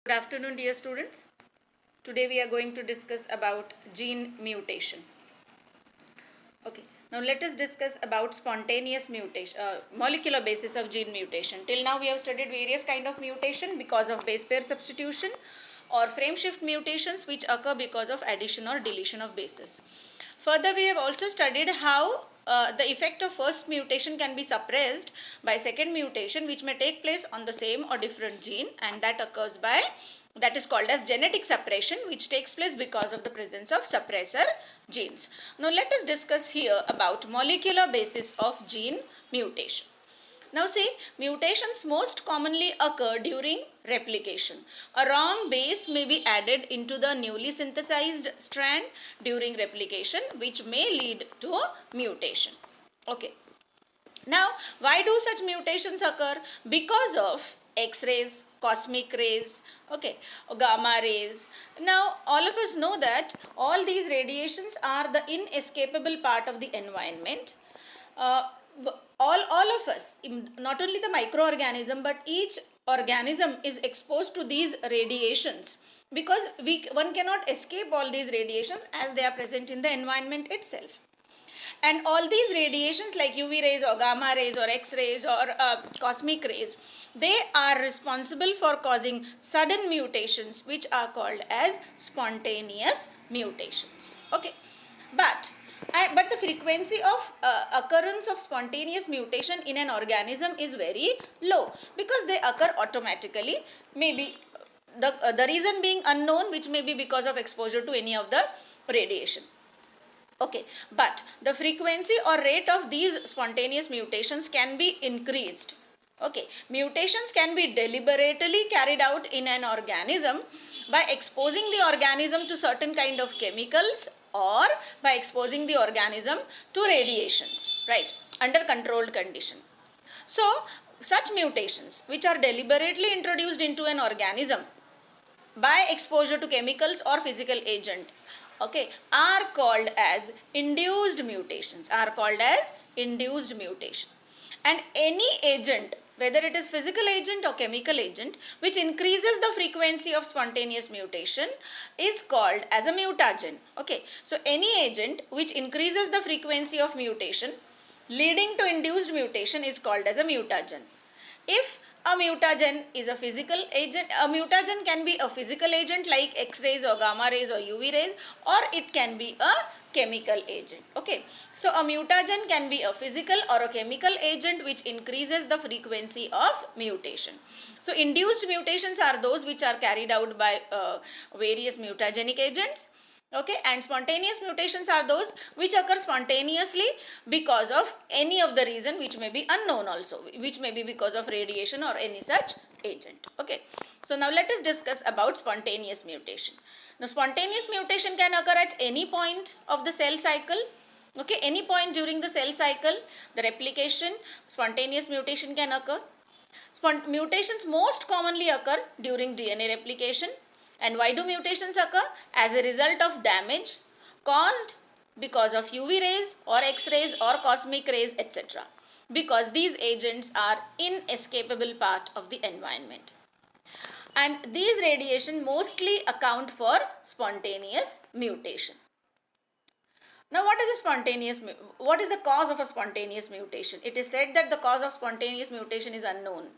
Good afternoon, dear students. Today we are going to discuss about gene mutation. Okay, now let us discuss about spontaneous mutation, molecular basis of gene mutation. Till now we have studied various kind of mutation because of base pair substitution or frame shift mutations which occur because of addition or deletion of bases. Further, we have also studied how the effect of first mutation can be suppressed by second mutation which may take place on the same or different gene, and that is called as genetic suppression, which takes place because of the presence of suppressor genes. Now let us discuss here about molecular basis of gene mutation. Now see, mutations most commonly occur during replication. A wrong base may be added into the newly synthesized strand during replication, which may lead to mutation. Okay. Now, why do such mutations occur? Because of X-rays, cosmic rays, okay, gamma rays. Now, all of us know that all these radiations are the inescapable part of the environment. Uh, all of us, not only the microorganism, but each organism is exposed to these radiations because one cannot escape all these radiations as they are present in the environment itself. And all these radiations like UV rays or gamma rays or X rays or cosmic rays, they are responsible for causing sudden mutations which are called as spontaneous mutations. Okay, but the frequency of occurrence of spontaneous mutation in an organism is very low because they occur automatically, maybe the reason being unknown, which may be because of exposure to any of the radiation. Okay, but the frequency or rate of these spontaneous mutations can be increased. Okay, mutations can be deliberately carried out in an organism by exposing the organism to certain kind of chemicals or by exposing the organism to radiations, right, under controlled condition. So, such mutations which are deliberately introduced into an organism by exposure to chemicals or physical agent, okay, are called as induced mutations, and any agent, whether it is physical agent or chemical agent, which increases the frequency of spontaneous mutation is called as a mutagen. Okay, so any agent which increases the frequency of mutation leading to induced mutation is called as a mutagen. If a mutagen is a physical agent, a mutagen can be a physical agent like X-rays or gamma rays or UV rays, or it can be a chemical agent. Okay, so a mutagen can be a physical or a chemical agent which increases the frequency of mutation. So induced mutations are those which are carried out by various mutagenic agents. Okay, and spontaneous mutations are those which occur spontaneously because of any of the reason which may be unknown also, which may be because of radiation or any such agent. Okay, so now let us discuss about spontaneous mutation. Now spontaneous mutation can occur at any point of the cell cycle. Okay, any point during the cell cycle, the replication, spontaneous mutation can occur. Mutations most commonly occur during DNA replication. And why do mutations occur? As a result of damage caused because of UV rays or X-rays or cosmic rays, etc. Because these agents are inescapable part of the environment. And these radiation mostly account for spontaneous mutation. Now what is the cause of a spontaneous mutation? It is said that the cause of spontaneous mutation is unknown.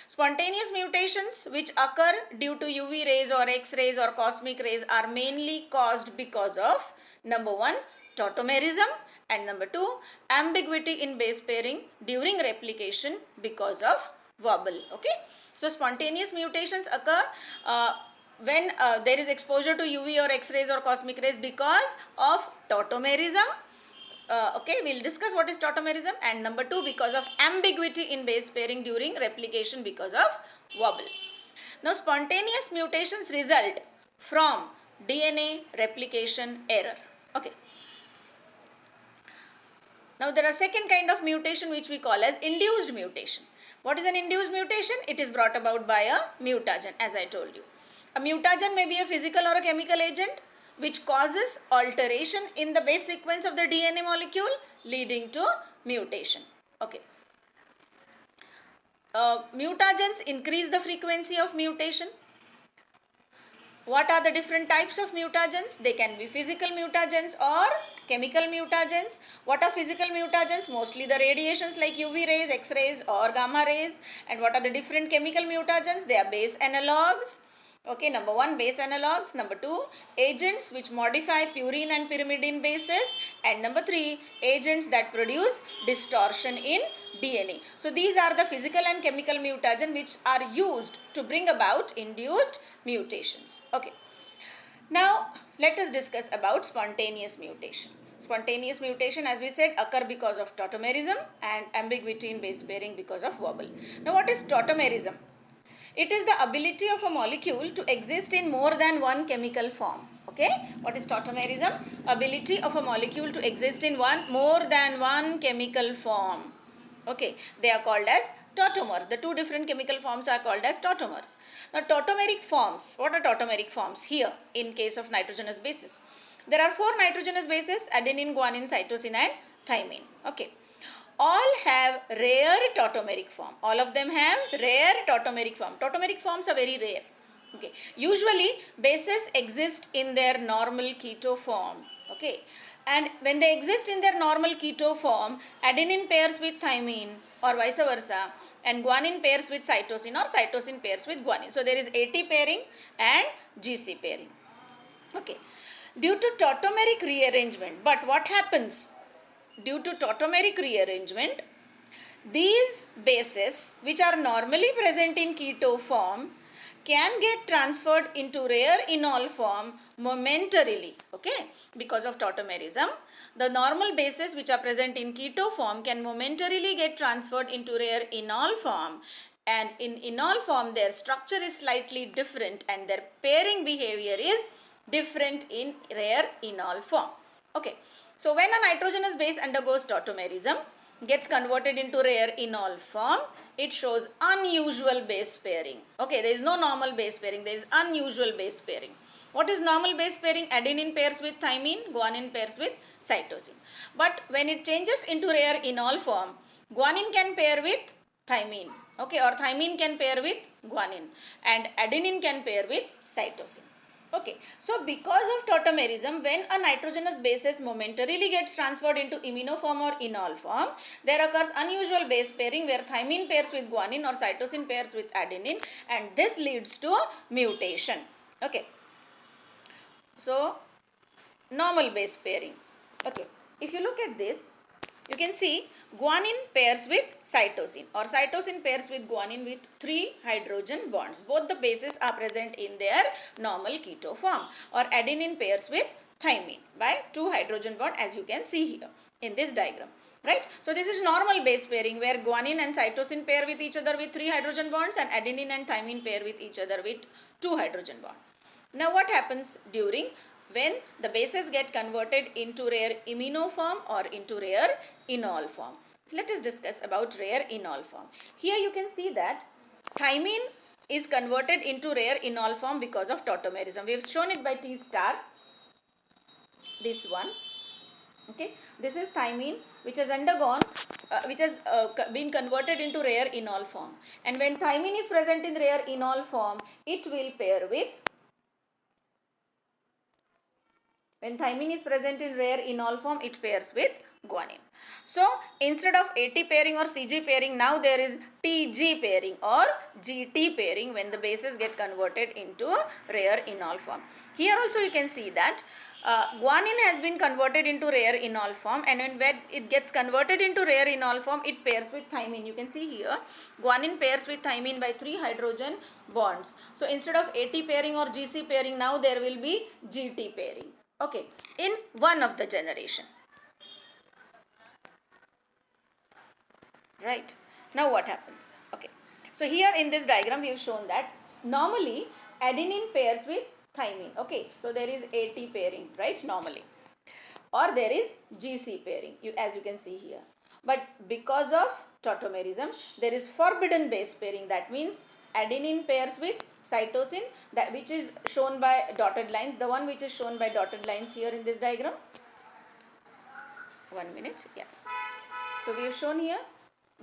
Spontaneous mutations which occur due to UV rays or X-rays or cosmic rays are mainly caused because of number 1, tautomerism, and number 2, ambiguity in base pairing during replication because of wobble. Okay, so spontaneous mutations occur when there is exposure to UV or X-rays or cosmic rays because of tautomerism. Okay, we'll discuss what is tautomerism. And number 2, because of ambiguity in base pairing during replication because of wobble. Now spontaneous mutations result from DNA replication error. Okay, now there are second kind of mutation which we call as induced mutation. What is an induced mutation? It is brought about by a mutagen, as I told you. A mutagen may be a physical or a chemical agent which causes alteration in the base sequence of the DNA molecule leading to mutation. Okay. Mutagens increase the frequency of mutation. What are the different types of mutagens? They can be physical mutagens or chemical mutagens. What are physical mutagens? Mostly the radiations like UV rays, X-rays or gamma rays. And what are the different chemical mutagens? They are base analogues. Okay, number 1, base analogues. Number 2, agents which modify purine and pyrimidine bases. And number 3, agents that produce distortion in DNA. So these are the physical and chemical mutagen which are used to bring about induced mutations. Okay. Now let us discuss about spontaneous mutation. Spontaneous mutation, as we said, occur because of tautomerism and ambiguity in base pairing because of wobble. Now what is tautomerism? It is the ability of a molecule to exist in more than one chemical form. Okay, what is tautomerism? Ability of a molecule to exist in more than one chemical form. Okay, they are called as tautomers. The two different chemical forms are called as tautomers. Now tautomeric forms, what are tautomeric forms here in case of nitrogenous bases? There are 4 nitrogenous bases: adenine, guanine, cytosine and thymine. Okay. All have rare tautomeric form. All of them have rare tautomeric form. Tautomeric forms are very rare. Okay. Usually bases exist in their normal keto form. Okay. And when they exist in their normal keto form, adenine pairs with thymine or vice versa, and guanine pairs with cytosine or cytosine pairs with guanine. So there is AT pairing and GC pairing. Okay. Due to tautomeric rearrangement, but what happens? Due to tautomeric rearrangement, these bases which are normally present in keto form can get transferred into rare enol form momentarily. Okay, because of tautomerism, the normal bases which are present in keto form can momentarily get transferred into rare enol form, and in enol form their structure is slightly different and their pairing behavior is different in rare enol form. Okay. So when a nitrogenous base undergoes tautomerism, gets converted into rare enol form, it shows unusual base pairing. Okay, there is no normal base pairing, there is unusual base pairing. What is normal base pairing? Adenine pairs with thymine, guanine pairs with cytosine. But when it changes into rare enol form, guanine can pair with thymine, okay, or thymine can pair with guanine, and adenine can pair with cytosine. Okay, so because of tautomerism, when a nitrogenous bases momentarily gets transferred into iminoform or enol form, there occurs unusual base pairing where thymine pairs with guanine or cytosine pairs with adenine, and this leads to mutation. Okay, so normal base pairing. Okay, if you look at this, you can see guanine pairs with cytosine or cytosine pairs with guanine with 3 hydrogen bonds. Both the bases are present in their normal keto form, or adenine pairs with thymine by 2 hydrogen bond, as you can see here in this diagram. Right? So this is normal base pairing where guanine and cytosine pair with each other with 3 hydrogen bonds and adenine and thymine pair with each other with 2 hydrogen bonds. Now what happens when the bases get converted into rare iminoform or into rare enol form? Let us discuss about rare enol form. Here you can see that thymine is converted into rare enol form because of tautomerism. We have shown it by T star. This one. Okay, this is thymine which has undergone, been converted into rare enol form. And when thymine is present in rare enol form, it will pair with. When thymine is present in rare enol form, it pairs with guanine. So, instead of AT pairing or CG pairing, now there is TG pairing or GT pairing when the bases get converted into rare enol form. Here also you can see that guanine has been converted into rare enol form, and when it gets converted into rare enol form, it pairs with thymine. You can see here guanine pairs with thymine by 3 hydrogen bonds. So, instead of AT pairing or GC pairing, now there will be GT pairing. Okay, in one of the generation. Right. Now what happens? Okay. So here in this diagram we have shown that normally adenine pairs with thymine. Okay. So there is AT pairing, right, normally. Or there is GC pairing, as you can see here. But because of tautomerism, there is forbidden base pairing. That means adenine pairs with cytosine, that which is shown by dotted lines. The one which is shown by dotted lines here in this diagram. 1 minute. Yeah. So we have shown here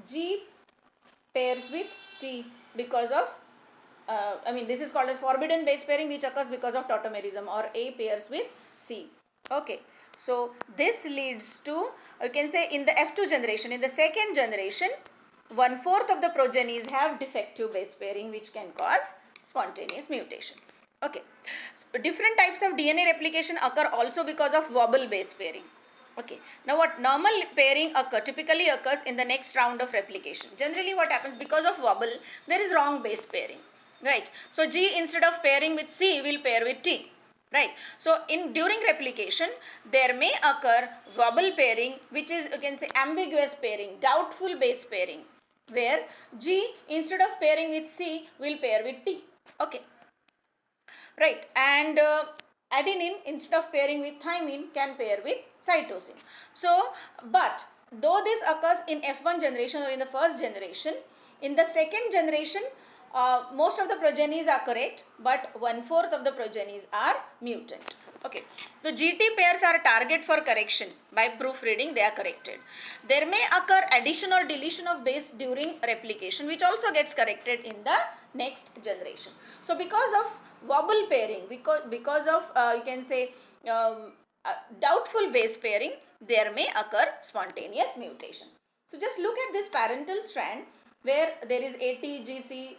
G pairs with T because of this is called as forbidden base pairing, which occurs because of tautomerism, or A pairs with C. Okay, so this leads to, you can say, in the F2 generation, in the second generation, 1/4 of the progenies have defective base pairing, which can cause spontaneous mutation. Okay, so different types of DNA replication occur also because of wobble base pairing. Okay, now what normal pairing typically occurs in the next round of replication. Generally what happens, because of wobble, there is wrong base pairing, right? So G, instead of pairing with C, will pair with T, right? So during replication, there may occur wobble pairing, which is, you can say, ambiguous pairing, doubtful base pairing, where G, instead of pairing with C, will pair with T. Okay, right? And adenine, instead of pairing with thymine, can pair with cytosine. So, but though this occurs in F1 generation or in the first generation, in the second generation, most of the progenies are correct, but 1/4 of the progenies are mutant. Okay, so GT pairs are a target for correction. By proofreading, they are corrected. There may occur addition or deletion of base during replication, which also gets corrected in the next generation. So because of wobble pairing, because of you can say doubtful base pairing, there may occur spontaneous mutation. So just look at this parental strand where there is AT, GC,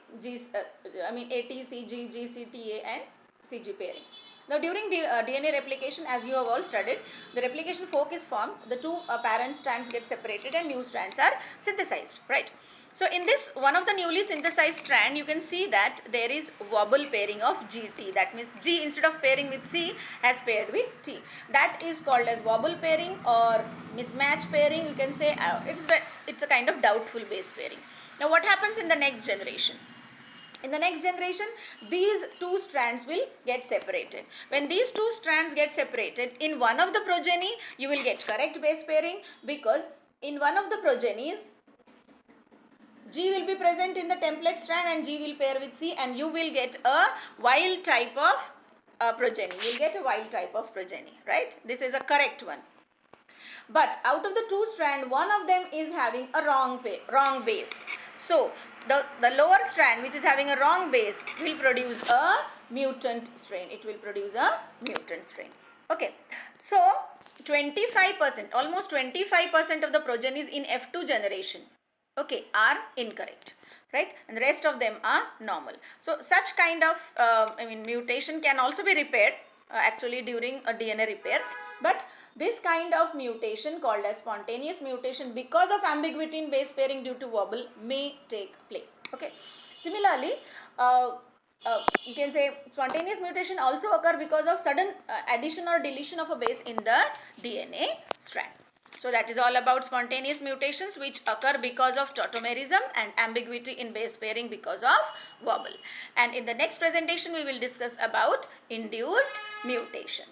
AT, CG, GC, TA and CG pairing. Now during DNA replication, as you have all studied, the replication fork is formed, the two parent strands get separated and new strands are synthesized, right? So in this, one of the newly synthesized strand, you can see that there is wobble pairing of GT. That means G, instead of pairing with C, has paired with T. That is called as wobble pairing or mismatch pairing. You can say it's a kind of doubtful base pairing. Now what happens in the next generation? In the next generation, these two strands will get separated. When these two strands get separated, in one of the progeny, you will get correct base pairing, because in one of the progenies, G will be present in the template strand and G will pair with C, and you will get a wild type of progeny. You will get a wild type of progeny, right? This is a correct one. But out of the two strands, one of them is having a wrong base. So the lower strand, which is having a wrong base, will produce a mutant strain. It will produce a mutant strain. Okay. So 25%, almost 25% of the progenies in F2 generation, okay, are incorrect, right? And the rest of them are normal. So such kind of mutation can also be repaired actually during a DNA repair. But this kind of mutation, called as spontaneous mutation because of ambiguity in base pairing due to wobble, may take place. Okay. Similarly, you can say spontaneous mutation also occur because of sudden addition or deletion of a base in the DNA strand. So that is all about spontaneous mutations, which occur because of tautomerism and ambiguity in base pairing because of wobble. And in the next presentation, we will discuss about induced mutations.